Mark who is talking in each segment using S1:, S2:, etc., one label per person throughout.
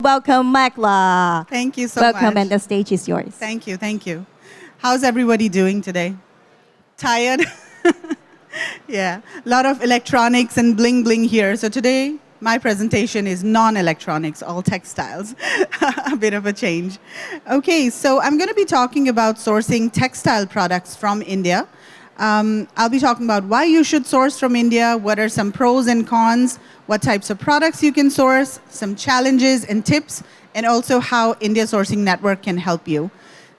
S1: welcome Meghla.
S2: Thank you so
S1: Welcome,
S2: much.
S1: and the stage is yours.
S2: Thank you, thank you. How's everybody doing today? Tired? Yeah, a lot of electronics and bling bling here. So today, my presentation is non-electronics, all textiles. A bit of a change. Okay, so I'm going to be talking about sourcing textile products from India. I'll be talking about why you should source from India, what are some pros and cons, what types of products you can source, some challenges and tips, and also how India Sourcing Network can help you.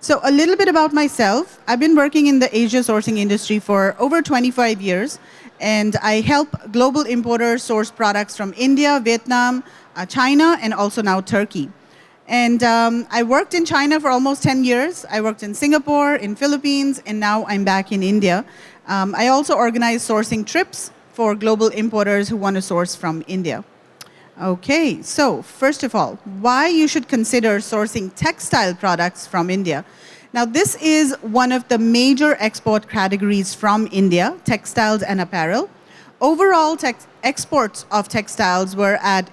S2: So a little bit about myself. I've been working in the Asia sourcing industry for over 25 years, and I help global importers source products from India, Vietnam, China, and also now Turkey. And I worked in China for almost 10 years. I worked in Singapore, in Philippines, and now I'm back in India. I also organize sourcing trips for global importers who want to source from India. Okay, so first of all, why you should consider sourcing textile products from India. Now, this is one of the major export categories from India, textiles and apparel. Overall, exports of textiles were at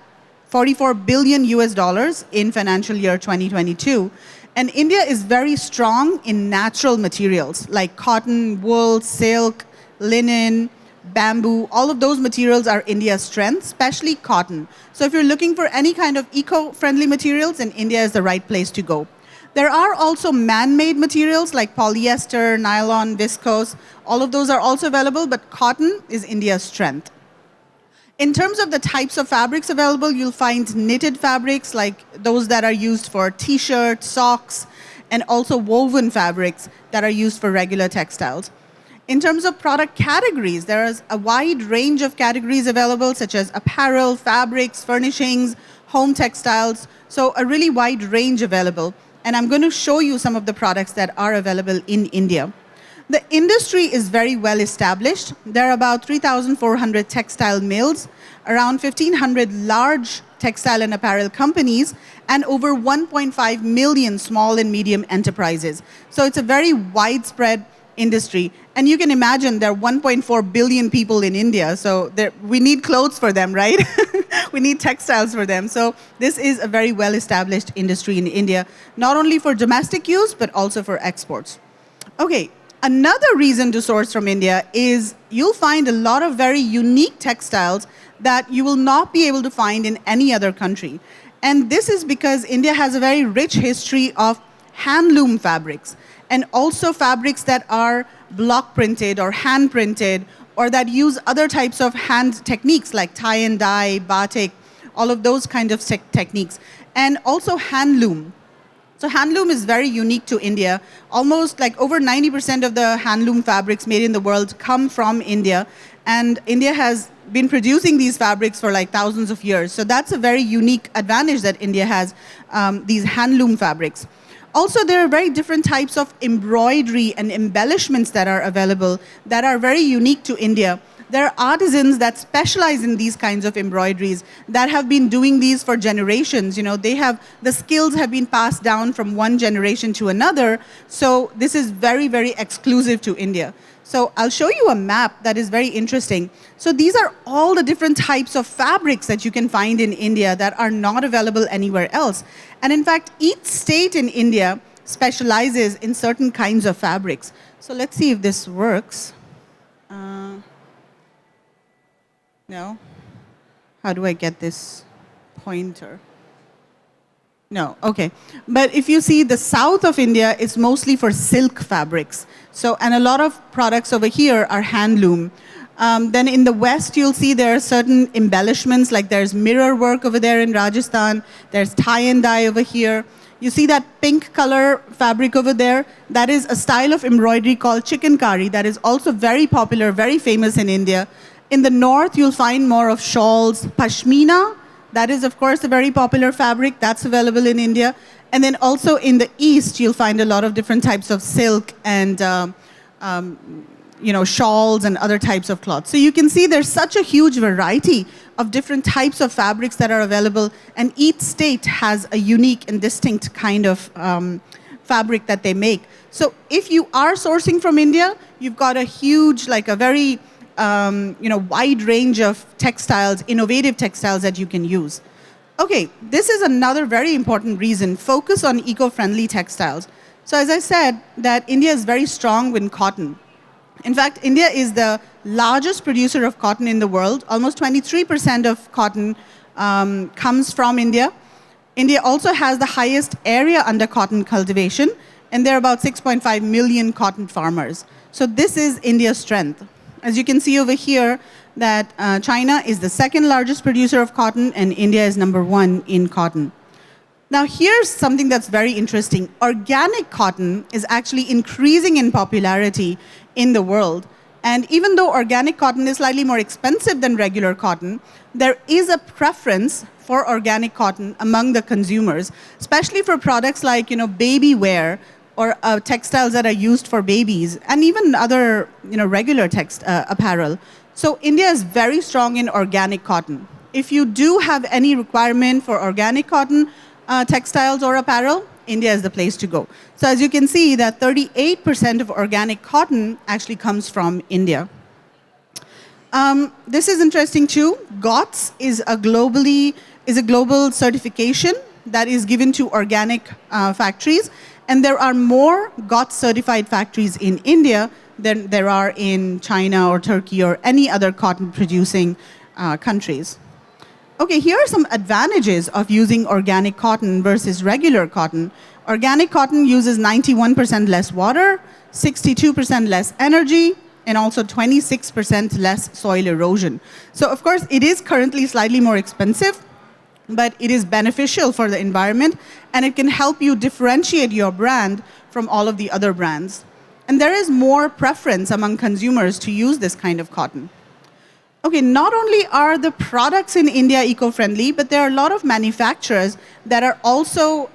S2: 44 billion US dollars in financial year 2022. And India is very strong in natural materials like cotton, wool, silk, linen, bamboo. All of those materials are India's strength, especially cotton. So if you're looking for any kind of eco-friendly materials, then India is the right place to go. There are also man-made materials like polyester, nylon, viscose. All of those are also available, but cotton is India's strength. In terms of the types of fabrics available, you'll find knitted fabrics like those that are used for t-shirts, socks, and also woven fabrics that are used for regular textiles. In terms of product categories, there is a wide range of categories available, such as apparel, fabrics, furnishings, home textiles, so a really wide range available. And I'm going to show you some of the products that are available in India. The industry is very well established. There are about 3,400 textile mills, around 1,500 large textile and apparel companies, and over 1.5 million small and medium enterprises. So it's a very widespread industry. And you can imagine there are 1.4 billion people in India, so we need clothes for them, right? We need textiles for them. So this is a very well-established industry in India, not only for domestic use, but also for exports. Okay, another reason to source from India is you'll find a lot of very unique textiles that you will not be able to find in any other country. And this is because India has a very rich history of handloom fabrics, and also fabrics that are block printed or hand printed, or that use other types of hand techniques like tie and dye, batik, all of those kind of techniques, and also handloom. So handloom is very unique to India. Almost like over 90% of the handloom fabrics made in the world come from India, and India has been producing these fabrics for like thousands of years. So that's a very unique advantage that India has, these handloom fabrics. Also, there are very different types of embroidery and embellishments that are available that are very unique to India. There are artisans that specialize in these kinds of embroideries that have been doing these for generations. You know, the skills have been passed down from one generation to another. So this is very, very exclusive to India. So I'll show you a map that is very interesting. So these are all the different types of fabrics that you can find in India that are not available anywhere else. And in fact, each state in India specializes in certain kinds of fabrics. So let's see if this works. No? How do I get this pointer? No, okay. But if you see, the south of India is mostly for silk fabrics. So, and a lot of products over here are handloom. Then in the west, you'll see there are certain embellishments, like there's mirror work over there in Rajasthan, there's tie and dye over here. You see that pink color fabric over there? That is a style of embroidery called chikankari that is also very popular, very famous in India. In the north, you'll find more of shawls, pashmina. That is, of course, a very popular fabric that's available in India. And then also in the east, you'll find a lot of different types of silk and shawls and other types of cloths. So you can see there's such a huge variety of different types of fabrics that are available, and each state has a unique and distinct kind of fabric that they make. So if you are sourcing from India, you've got a huge, like a very wide range of textiles, innovative textiles that you can use. Okay, this is another very important reason, focus on eco-friendly textiles. So as I said, that India is very strong in cotton. In fact, India is the largest producer of cotton in the world. Almost 23% of cotton comes from India. India also has the highest area under cotton cultivation, and there are about 6.5 million cotton farmers. So this is India's strength. As you can see over here, that China is the second largest producer of cotton, and India is #1 in cotton. Now here's something that's very interesting. Organic cotton is actually increasing in popularity in the world. And even though organic cotton is slightly more expensive than regular cotton, there is a preference for organic cotton among the consumers, especially for products like baby wear or textiles that are used for babies, and even other regular apparel. So India is very strong in organic cotton. If you do have any requirement for organic cotton textiles or apparel, India is the place to go. So as you can see, that 38% of organic cotton actually comes from India. This is interesting too. GOTS is a global certification that is given to organic factories, and there are more GOTS certified factories in India than there are in China or Turkey or any other cotton producing countries. Okay, here are some advantages of using organic cotton versus regular cotton. Organic cotton uses 91% less water, 62% less energy, and also 26% less soil erosion. So of course, it is currently slightly more expensive, but it is beneficial for the environment, and it can help you differentiate your brand from all of the other brands. And there is more preference among consumers to use this kind of cotton. Okay, not only are the products in India eco-friendly, but there are a lot of manufacturers that are also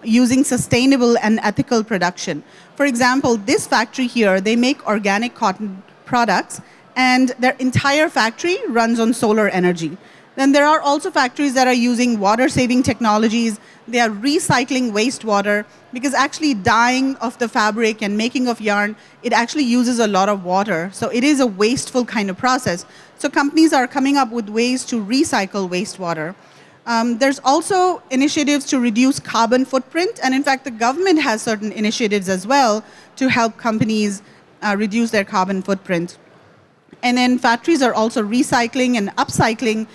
S2: using sustainable and ethical production. For example, this factory here, they make organic cotton products, and their entire factory runs on solar energy. Then there are also factories that are using water-saving technologies. They are recycling wastewater, because actually dyeing of the fabric and making of yarn, it actually uses a lot of water. So it is a wasteful kind of process. So companies are coming up with ways to recycle wastewater. There's also initiatives to reduce carbon footprint, and in fact, the government has certain initiatives as well to help companies reduce their carbon footprint. And then factories are also recycling and upcycling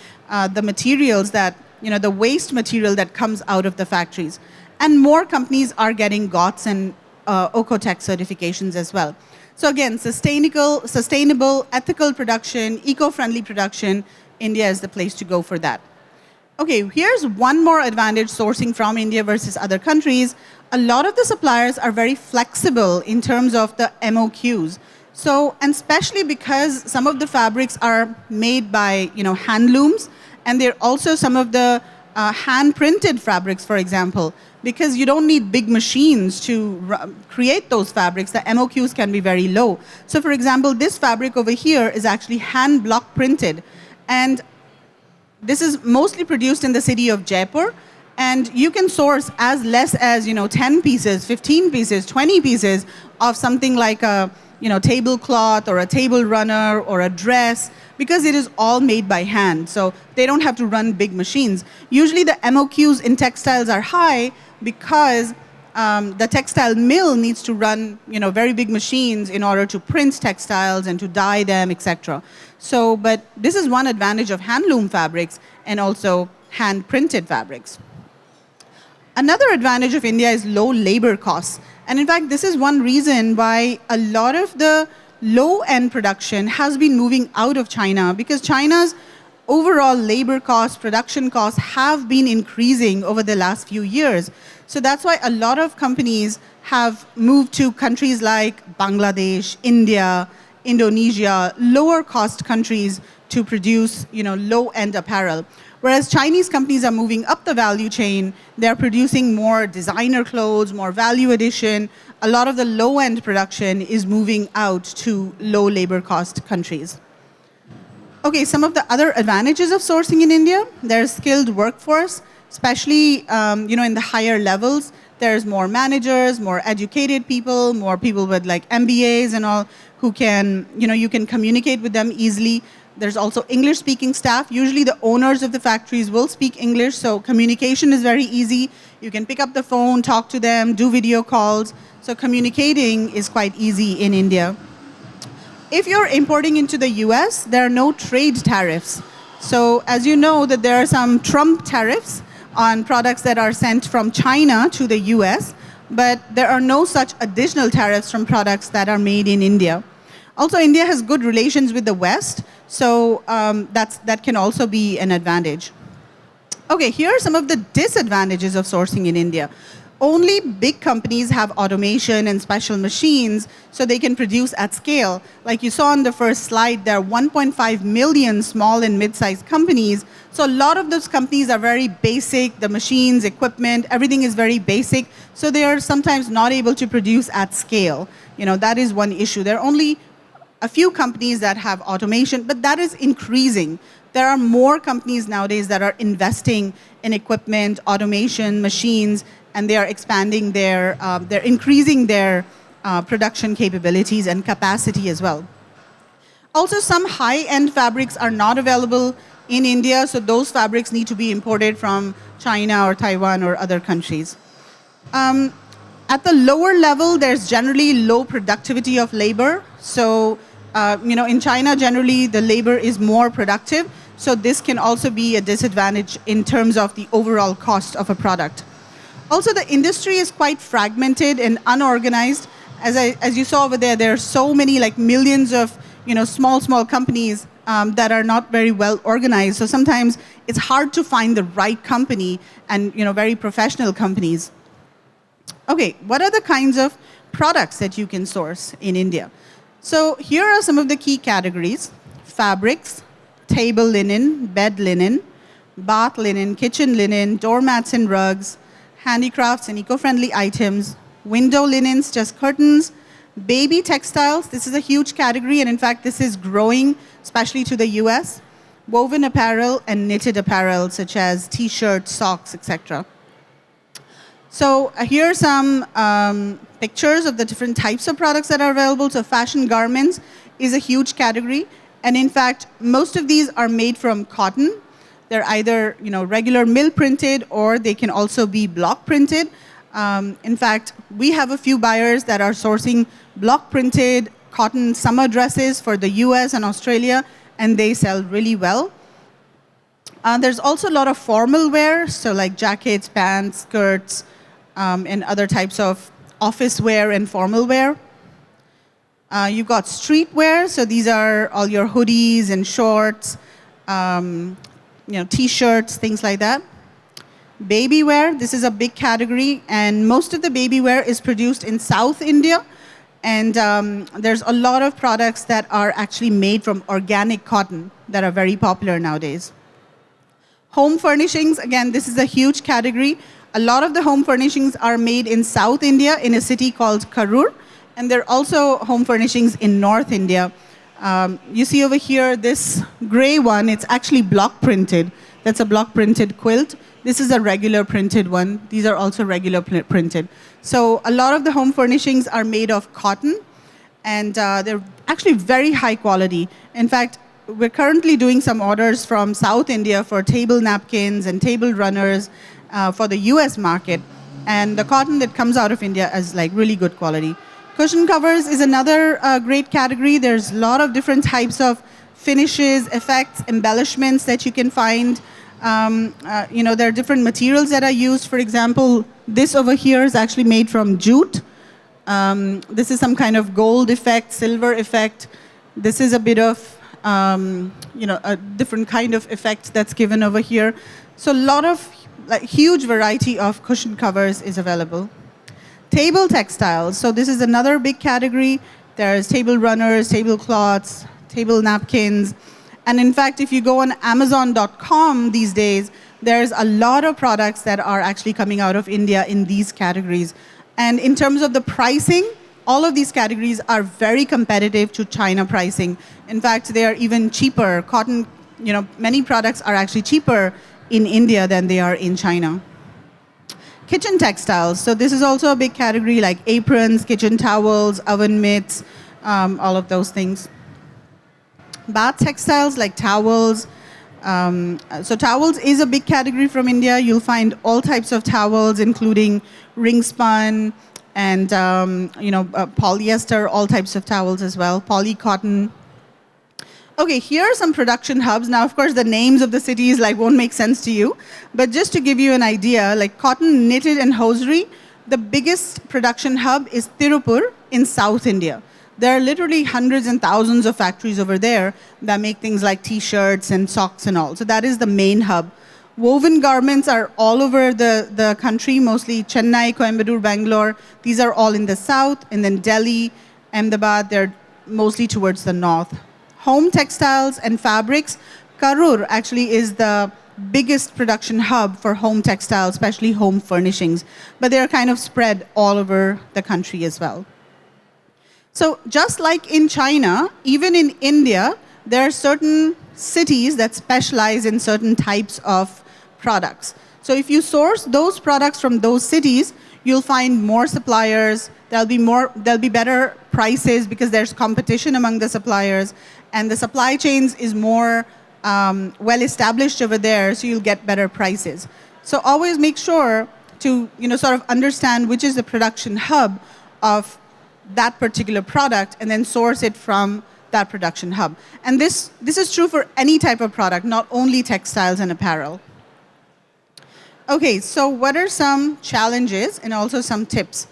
S2: the materials that, the waste material that comes out of the factories. And more companies are getting GOTS and OECO-TEC certifications as well. So again, sustainable, ethical production, eco-friendly production, India is the place to go for that. Okay, here's one more advantage sourcing from India versus other countries. A lot of the suppliers are very flexible in terms of the MOQs. So, and especially because some of the fabrics are made by, handlooms, and they're also some of the hand-printed fabrics, for example, because you don't need big machines to create those fabrics. The MOQs can be very low. So, for example, this fabric over here is actually hand block printed, and this is mostly produced in the city of Jaipur, and you can source as less as 10 pieces, 15 pieces, 20 pieces of something like a tablecloth or a table runner or a dress, because it is all made by hand. So they don't have to run big machines. Usually the MOQs in textiles are high because the textile mill needs to run very big machines in order to print textiles and to dye them, etc. So, but this is one advantage of handloom fabrics and also hand-printed fabrics. Another advantage of India is low labor costs. And in fact, this is one reason why a lot of the low-end production has been moving out of China, because China's overall labor costs, production costs have been increasing over the last few years. So that's why a lot of companies have moved to countries like Bangladesh, India, Indonesia, lower cost countries to produce low-end apparel. Whereas Chinese companies are moving up the value chain, they're producing more designer clothes, more value addition. A lot of the low-end production is moving out to low labor cost countries. Okay, some of the other advantages of sourcing in India, there's skilled workforce, especially in the higher levels. There's more managers, more educated people with like MBAs and all, who can, you can communicate with them easily. There's also English-speaking staff. Usually the owners of the factories will speak English, so communication is very easy. You can pick up the phone, talk to them, do video calls. So communicating is quite easy in India. If you're importing into the US, there are no trade tariffs. So as you know, that there are some Trump tariffs on products that are sent from China to the US, but there are no such additional tariffs from products that are made in India. Also, India has good relations with the West, so that can also be an advantage. Okay, here are some of the disadvantages of sourcing in India. Only big companies have automation and special machines, so they can produce at scale. Like you saw on the first slide, there are 1.5 million small and mid-sized companies. So a lot of those companies are very basic. The machines, equipment, everything is very basic. So they are sometimes not able to produce at scale. You know, that is one issue. There are only a few companies that have automation, but that is increasing. There are more companies nowadays that are investing in equipment, automation, machines, and they are expanding they're increasing their production capabilities and capacity as well. Also, some high-end fabrics are not available in India, so those fabrics need to be imported from China or Taiwan or other countries. At the lower level, there's generally low productivity of labor. So, in China, generally, the labor is more productive. So this can also be a disadvantage in terms of the overall cost of a product. Also, the industry is quite fragmented and unorganized. As you saw over there, there are so many, like millions of small companies that are not very well organized. So sometimes it's hard to find the right company and very professional companies. Okay, what are the kinds of products that you can source in India? So here are some of the key categories: fabrics, table linen, bed linen, bath linen, kitchen linen, doormats and rugs, handicrafts and eco-friendly items, window linens, just curtains, baby textiles. This is a huge category, and in fact, this is growing, especially to the US, woven apparel and knitted apparel, such as t-shirts, socks, etc. So here are some pictures of the different types of products that are available. So fashion garments is a huge category. And in fact, most of these are made from cotton. They're either regular mill printed, or they can also be block printed. In fact, we have a few buyers that are sourcing block printed cotton summer dresses for the US and Australia, and they sell really well. There's also a lot of formal wear, so like jackets, pants, skirts, and other types of office wear and formal wear. You've got streetwear, so these are all your hoodies and shorts, t-shirts, things like that. Baby wear, this is a big category, and most of the baby wear is produced in South India, and there's a lot of products that are actually made from organic cotton that are very popular nowadays. Home furnishings, again, this is a huge category. A lot of the home furnishings are made in South India in a city called Karur, and there are also home furnishings in North India. You see over here, this gray one, it's actually block printed. That's a block printed quilt. This is a regular printed one. These are also regular printed. So a lot of the home furnishings are made of cotton, and they're actually very high quality. In fact, we're currently doing some orders from South India for table napkins and table runners for the US market. And the cotton that comes out of India is like really good quality. Cushion covers is another great category. There's a lot of different types of finishes, effects, embellishments that you can find. There are different materials that are used. For example, this over here is actually made from jute. This is some kind of gold effect, silver effect. This is a bit of, a different kind of effect that's given over here. So a lot of, huge variety of cushion covers is available. Table textiles. So this is another big category. There's table runners, tablecloths, table napkins. And in fact, if you go on Amazon.com these days, there's a lot of products that are actually coming out of India in these categories. And in terms of the pricing, all of these categories are very competitive to China pricing. In fact, they are even cheaper. Cotton, many products are actually cheaper in India than they are in China. Kitchen textiles. So this is also a big category, like aprons, kitchen towels, oven mitts, all of those things. bath textiles like towels. So towels is a big category from India. You'll find all types of towels, including ring spun and polyester, all types of towels as well, poly cotton. Okay, here are some production hubs. Now, of course, the names of the cities won't make sense to you, but just to give you an idea, like cotton, knitted, and hosiery, the biggest production hub is Tirupur in South India. There are literally hundreds and thousands of factories over there that make things like T-shirts and socks and all. So that is the main hub. Woven garments are all over the country, mostly Chennai, Coimbatore, Bangalore. These are all in the south, and then Delhi, Ahmedabad, they're mostly towards the north. Home textiles and fabrics, Karur actually is the biggest production hub for home textiles, especially home furnishings. But they're kind of spread all over the country as well. So just like in China, even in India, there are certain cities that specialize in certain types of products. So if you source those products from those cities, you'll find more suppliers. There'll be better prices because there's competition among the suppliers, and the supply chains is more well established over there, so you'll get better prices. So always make sure to sort of understand which is the production hub of that particular product, and then source it from that production hub. And this is true for any type of product, not only textiles and apparel. Okay, so what are some challenges and also some tips?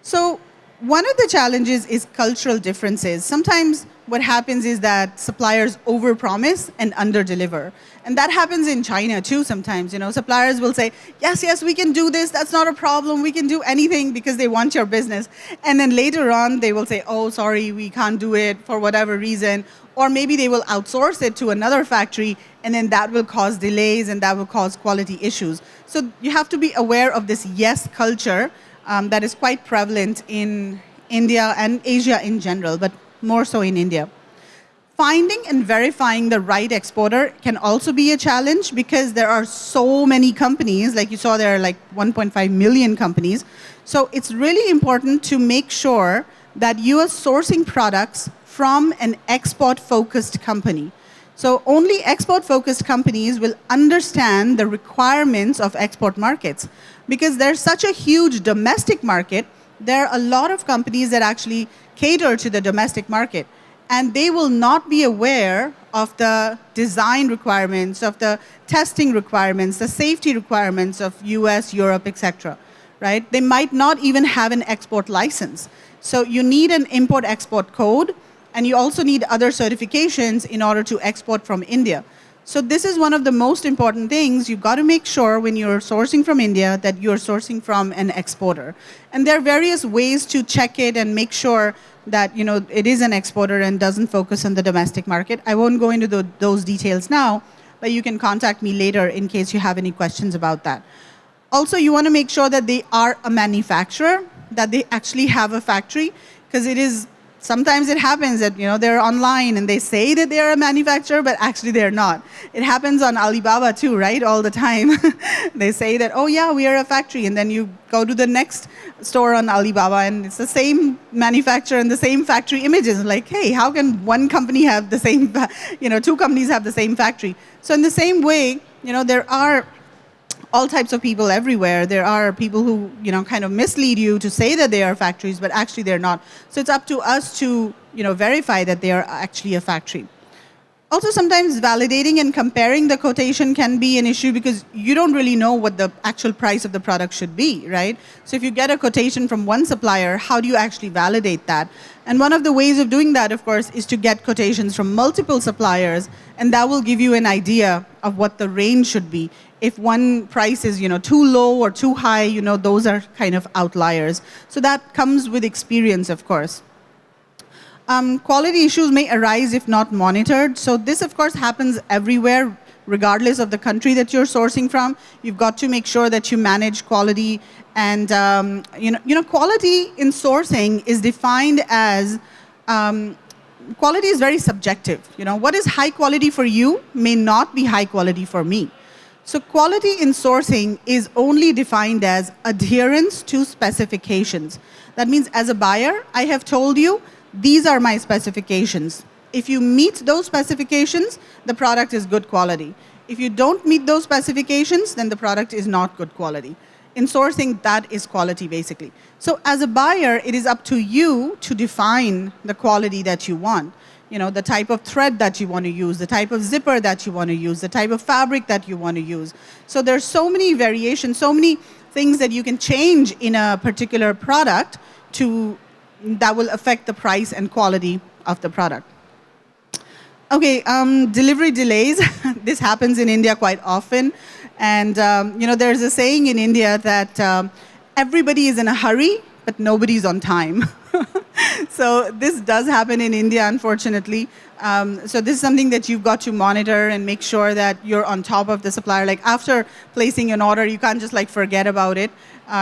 S2: So one of the challenges is cultural differences. Sometimes what happens is that suppliers overpromise and underdeliver. And that happens in China too sometimes. Suppliers will say, yes, we can do this, that's not a problem, we can do anything, because they want your business. And then later on, they will say, oh, sorry, we can't do it for whatever reason. Or maybe they will outsource it to another factory, and then that will cause delays and that will cause quality issues. So you have to be aware of this yes culture that is quite prevalent in India and Asia in general, but more so in India. Finding and verifying the right exporter can also be a challenge, because there are so many companies. Like you saw, there are like 1.5 million companies. So it's really important to make sure that you are sourcing products from an export-focused company. So only export-focused companies will understand the requirements of export markets. Because there's such a huge domestic market, there are a lot of companies that actually cater to the domestic market. And they will not be aware of the design requirements, of the testing requirements, the safety requirements of US, Europe, etc. Right? They might not even have an export license. So you need an import-export code, and you also need other certifications in order to export from India. So this is one of the most important things. You've got to make sure when you're sourcing from India that you're sourcing from an exporter. And there are various ways to check it and make sure that it is an exporter and doesn't focus on the domestic market. I won't go into those details now, but you can contact me later in case you have any questions about that. Also, you want to make sure that they are a manufacturer, that they actually have a factory, because sometimes it happens that they're online and they say that they are a manufacturer, but actually they're not. It happens on Alibaba too, right? All the time. They say that, oh yeah, we are a factory, and then you go to the next store on Alibaba and it's the same manufacturer and the same factory images. Like, hey, how can one company have the same, two companies have the same factory? So in the same way, there are all types of people everywhere. There are people who, kind of mislead you to say that they are factories, but actually they're not. So it's up to us to, verify that they are actually a factory. Also, sometimes validating and comparing the quotation can be an issue, because you don't really know what the actual price of the product should be, right? So if you get a quotation from one supplier, how do you actually validate that? And one of the ways of doing that, of course, is to get quotations from multiple suppliers, and that will give you an idea of what the range should be. If one price is, too low or too high, those are kind of outliers. So that comes with experience, of course. Quality issues may arise if not monitored. So this, of course, happens everywhere, regardless of the country that you're sourcing from. You've got to make sure that you manage quality. And quality in sourcing is defined as, quality is very subjective. What is high quality for you may not be high quality for me. So quality in sourcing is only defined as adherence to specifications. That means as a buyer, I have told you, these are my specifications. If you meet those specifications, the product is good quality. If you don't meet those specifications, then the product is not good quality. In sourcing, that is quality, basically. So as a buyer, it is up to you to define the quality that you want. You know, the type of thread that you want to use, the type of zipper that you want to use, the type of fabric that you want to use. So there's so many variations, so many things that you can change in a particular product that will affect the price and quality of the product. Okay, delivery delays. This happens in India quite often. And you know, there's a saying in India that everybody is in a hurry, but nobody's on time. So this does happen in India, unfortunately. So this is something that you've got to monitor and make sure that you're on top of the supplier. Like after placing an order, you can't just like forget about it.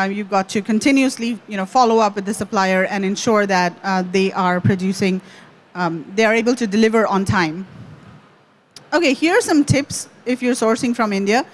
S2: You've got to continuously, you know, follow up with the supplier and ensure that they are producing, they are able to deliver on time. Okay, here are some tips if you're sourcing from India.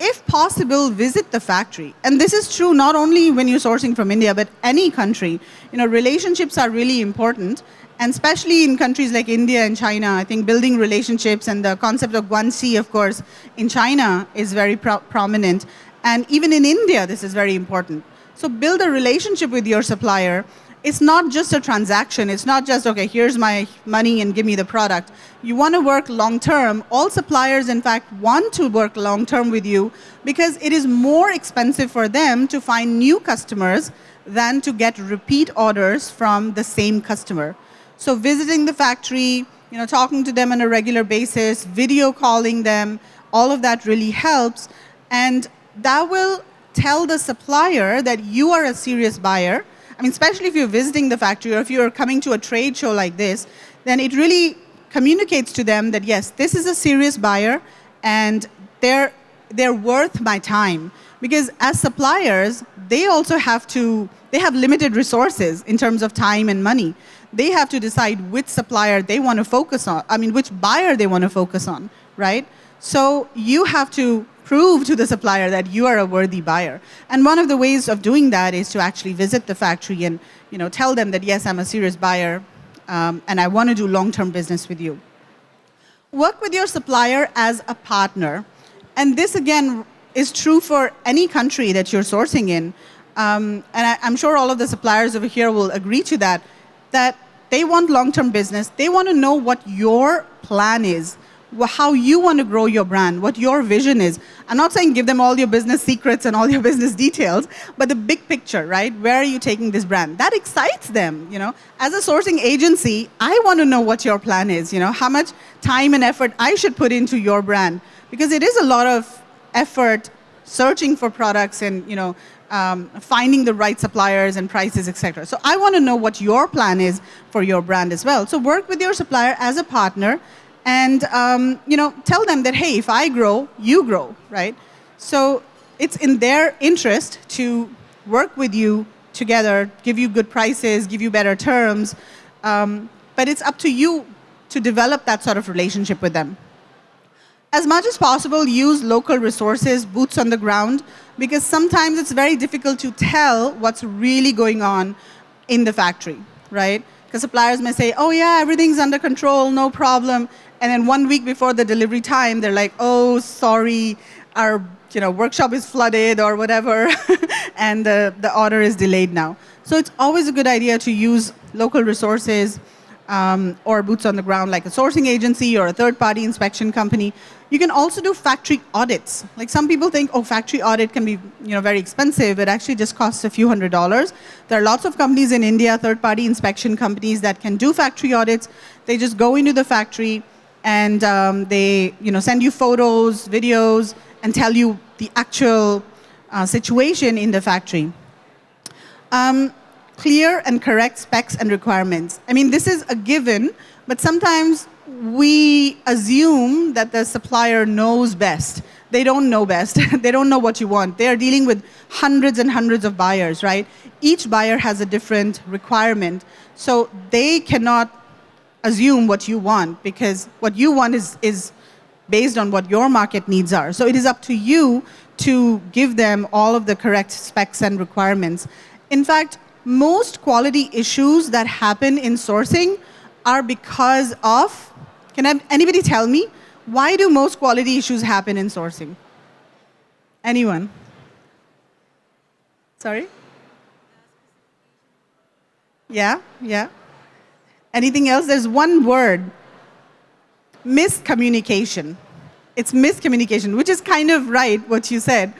S2: If possible, visit the factory. And this is true not only when you're sourcing from India, but any country. You know, relationships are really important. And especially in countries like India and China, I think building relationships and the concept of guanxi, of course, in China is very prominent. And even in India, this is very important. So build a relationship with your supplier. It's not just a transaction. It's not just, okay, here's my money and give me the product. You want to work long-term. All suppliers, in fact, want to work long-term with you because it is more expensive for them to find new customers than to get repeat orders from the same customer. So visiting the factory, you know, talking to them on a regular basis, video calling them, all of that really helps. And that will tell the supplier that you are a serious buyer. I mean, especially if you're visiting the factory or if you're coming to a trade show like this, then it really communicates to them that, yes, this is a serious buyer and they're worth my time. Because as suppliers, they also have limited resources in terms of time and money. They have to decide which supplier they want to focus on, which buyer they want to focus on, right? So you have to prove to the supplier that you are a worthy buyer. And one of the ways of doing that is to actually visit the factory and, you know, tell them that, yes, I'm a serious buyer and I want to do long-term business with you. Work with your supplier as a partner. And this, again, is true for any country that you're sourcing in. And I'm sure all of the suppliers over here will agree to that they want long-term business. They want to know what your plan is, how you want to grow your brand, what your vision is. I'm not saying give them all your business secrets and all your business details, but the big picture, right? Where are you taking this brand? That excites them, you know. As a sourcing agency, I want to know what your plan is, you know, how much time and effort I should put into your brand. Because it is a lot of effort searching for products and, you know, finding the right suppliers and prices, etc. So I want to know what your plan is for your brand as well. So work with your supplier as a partner and you know, tell them that, hey, if I grow, you grow, right? So it's in their interest to work with you together, give you good prices, give you better terms, but it's up to you to develop that sort of relationship with them. As much as possible, use local resources, boots on the ground, because sometimes it's very difficult to tell what's really going on in the factory, right? Because suppliers may say, oh yeah, everything's under control, no problem. And then 1 week before the delivery time, they're like, oh, sorry, our workshop is flooded or whatever, and the order is delayed now. So it's always a good idea to use local resources or boots on the ground, like a sourcing agency or a third-party inspection company. You can also do factory audits. Like some people think, oh, factory audit can be very expensive. It actually just costs a few $100s. There are lots of companies in India, third-party inspection companies that can do factory audits. They just go into the factory and they send you photos, videos, and tell you the actual situation in the factory. Clear and correct specs and requirements. I mean, this is a given, but sometimes we assume that the supplier knows best. They don't know best. They don't know what you want. They are dealing with hundreds and hundreds of buyers, right? Each buyer has a different requirement. So they cannot assume what you want, because what you want is based on what your market needs are. So it is up to you to give them all of the correct specs and requirements. In fact, most quality issues that happen in sourcing are because of, anybody tell me, why do most quality issues happen in sourcing? Anyone? Sorry? Yeah, yeah. Anything else? There's one word, miscommunication. It's miscommunication, which is kind of right, what you said.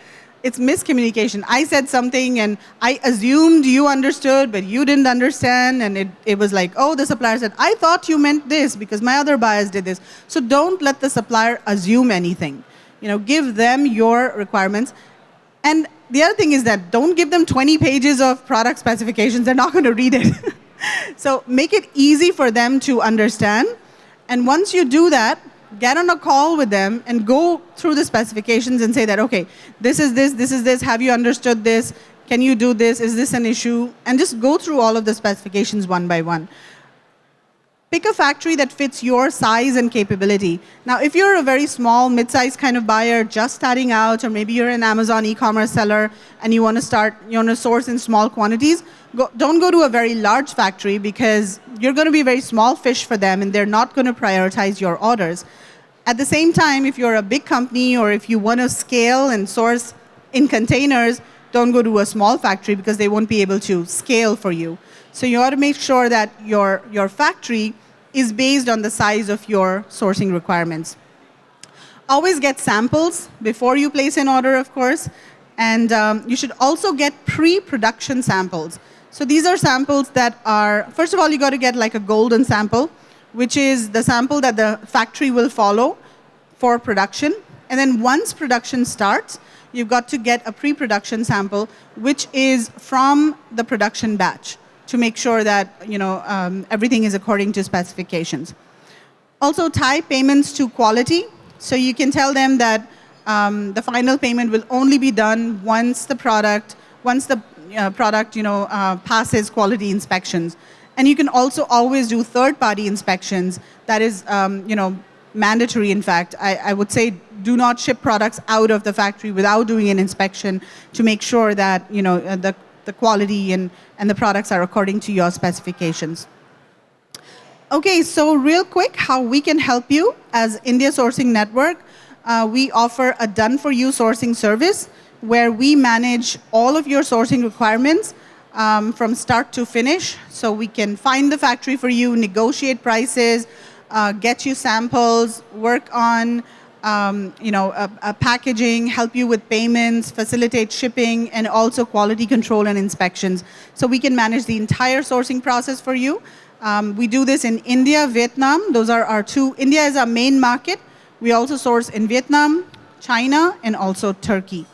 S2: It's miscommunication. I said something and I assumed you understood, but you didn't understand, and it was like, oh, the supplier said, I thought you meant this because my other buyers did this. So don't let the supplier assume anything. Give them your requirements. And the other thing is that don't give them 20 pages of product specifications. They're not going to read it. So make it easy for them to understand. And once you do that, get on a call with them and go through the specifications and say that, okay, this is this, have you understood this? Can you do this? Is this an issue? And just go through all of the specifications one by one. Pick a factory that fits your size and capability. Now, if you're a very small, mid-sized kind of buyer, just starting out, or maybe you're an Amazon e-commerce seller and you want to source in small quantities, don't go to a very large factory because you're going to be a very small fish for them and they're not going to prioritize your orders. At the same time, if you're a big company or if you want to scale and source in containers, don't go to a small factory because they won't be able to scale for you. So you ought to make sure that your factory is based on the size of your sourcing requirements. Always get samples before you place an order, of course. And you should also get pre-production samples. So these are samples that are, first of all, you got to get like a golden sample, which is the sample that the factory will follow for production. And then once production starts, you've got to get a pre-production sample, which is from the production batch, to make sure that everything is according to specifications. Also, tie payments to quality. So you can tell them that the final payment will only be done once the product passes quality inspections. And you can also always do third-party inspections. That is mandatory, in fact. I would say do not ship products out of the factory without doing an inspection to make sure that the quality and the products are according to your specifications. Okay, so real quick, how we can help you as India Sourcing Network. We offer a done-for-you sourcing service where we manage all of your sourcing requirements from start to finish. So we can find the factory for you, negotiate prices, get you samples, work on packaging, help you with payments, facilitate shipping, and also quality control and inspections. So we can manage the entire sourcing process for you. We do this in India, Vietnam. Those are our two. India is our main market. We also source in Vietnam, China, and also Turkey.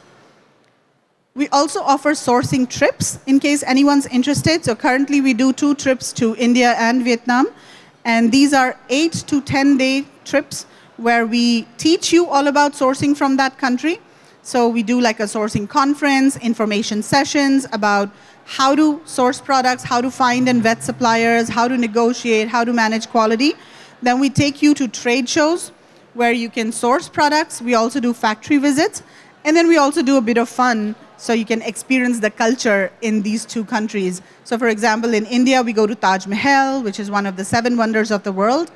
S2: We also offer sourcing trips in case anyone's interested. So currently we do 2 trips to India and Vietnam. And these are 8 to 10-day trips where we teach you all about sourcing from that country. So we do like a sourcing conference, information sessions about how to source products, how to find and vet suppliers, how to negotiate, how to manage quality. Then we take you to trade shows where you can source products. We also do factory visits. And then we also do a bit of fun so you can experience the culture in these 2 countries. So for example, in India, we go to Taj Mahal, which is one of the 7 wonders of the world.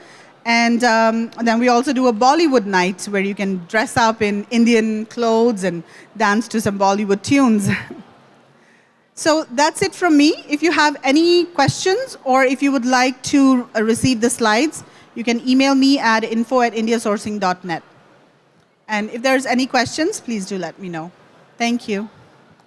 S2: And then we also do a Bollywood night where you can dress up in Indian clothes and dance to some Bollywood tunes. So that's it from me. If you have any questions or if you would like to receive the slides, you can email me at info@indiasourcing.net. And if there's any questions, please do let me know. Thank you.